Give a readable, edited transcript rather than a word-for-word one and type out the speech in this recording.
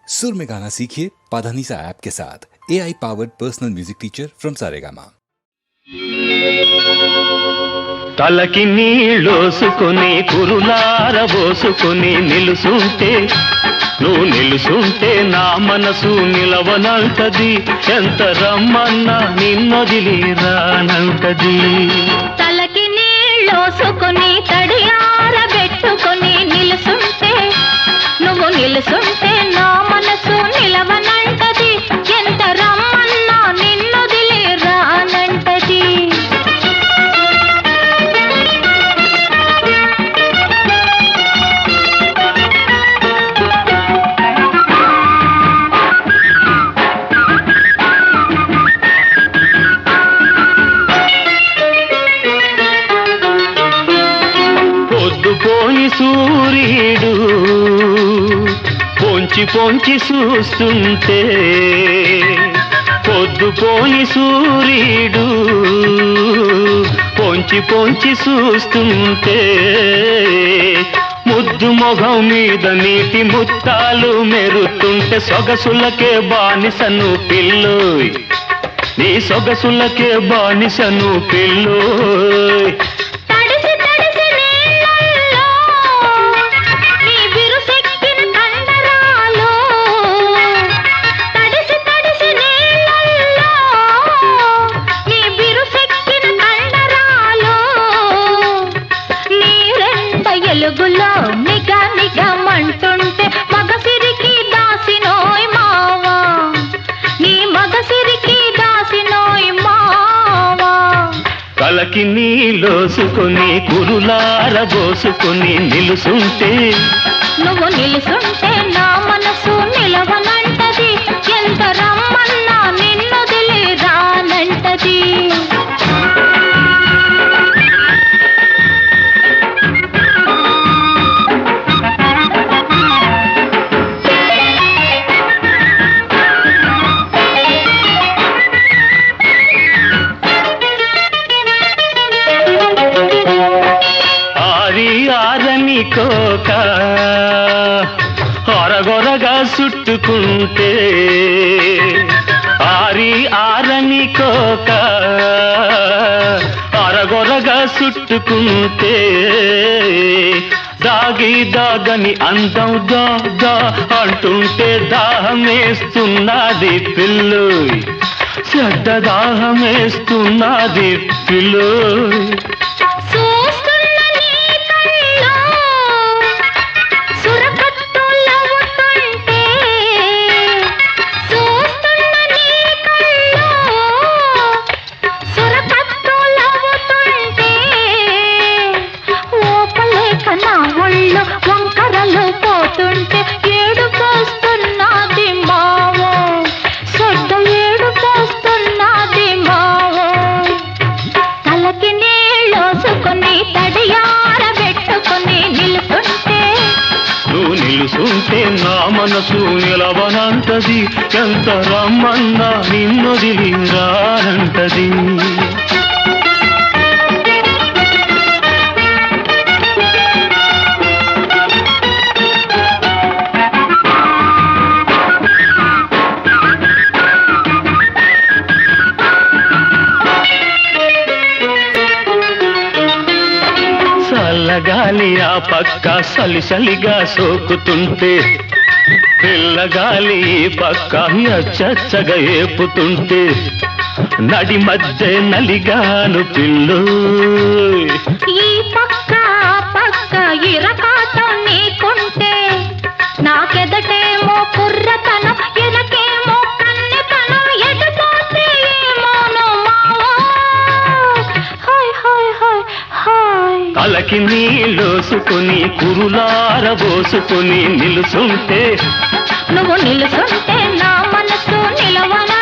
सुर में गाना सीखिए पाधानीसा ऐप के साथ। AI powered personal music teacher from Saregama. తలకి నీళ్ళోసుకొని కురులార పోసుకొని నిలుసుంటే నువ్వు నిలుసుంటే నా మనసు నిలవనంటది, ఎంత రమ్మన్నా నిన్నొదిలి రానంటది. తలకి నీళ్ళోసుకొని తడియార పెట్టుకొని నిలుసుంటే నువ్వు నిలుసుంటే నా మనసు నిలవనంటది, ఎంత రమ్మన్నా నిన్నొదిలి రానంటది. సూర్యుడు పొంచి పొంచి చూస్తుంటే, పొద్దుపోని సూర్యుడు పొంచి పొంచి చూస్తుంటే, ముద్దు మొగం మీద నీటి ముత్తాలు మెరుతుంటే, సొగసులకే బానిసను పిల్లోయ్, నీ సొగసులకే బానిసను పిల్లోయ్. తెలుగులో నిగా నిగమంటుంటే మగసిరికి దాసినోయ్ మావా, నీ మగసిరికి దాసినోయ్ మావా. తలకి నీలోసుకొని కురులార పోసుకొని నిలుసుంటే నువ్వు నిలుసుంటే నా మనసు నిలవనంటది, ఎంత రమ్మన్నా నిన్నొదిలి రానంటది. కోక అరగొరగా చుట్టుకుంటే, ఆరని కోక అరగొరగా చుట్టుకుంటే, దాగి దాగని అందం దా అంటుంటే దాహమేస్తున్నది పిల్లోయ్, చెడ్డ దాహమేస్తున్నది పిల్లోయ్. వంకరలు పోతుంటే ఏడు పోస్తున్నది మావో, సొడ్డ ఏడు పోస్తున్నది మావో. తలకి నీళ్ళోసుకొని తడియార పెట్టుకొని నిలుసుంటే నువ్వు నిలుసుంటే నా మనసు నిలవనంటది, ఎంత రమ్మన్నా నిన్నొదిలి రానంటది. చల్లగాలి ఆ పక్క సలిసలిగా సోకుతుంటే, పిల్లగాలి ఈ పక్క చచ్చగా ఏపుతుంటే, నడి మధ్య నలిగాను పిల్లు. ఈ పక్క పక్క ఇరకాటం నీకుంటే, నాకెదటేమో కుర్రతనం, ఎనకేమో కన్నెతనం, ఎటుపోతే ఏమోను మావో. Hi hi hi hi. తలకి నీళ్ళోసుకొని కురులార పోసుకొని నిలుసుంటే నువ్వు నిలుసుంటే నా మనసు నిలవన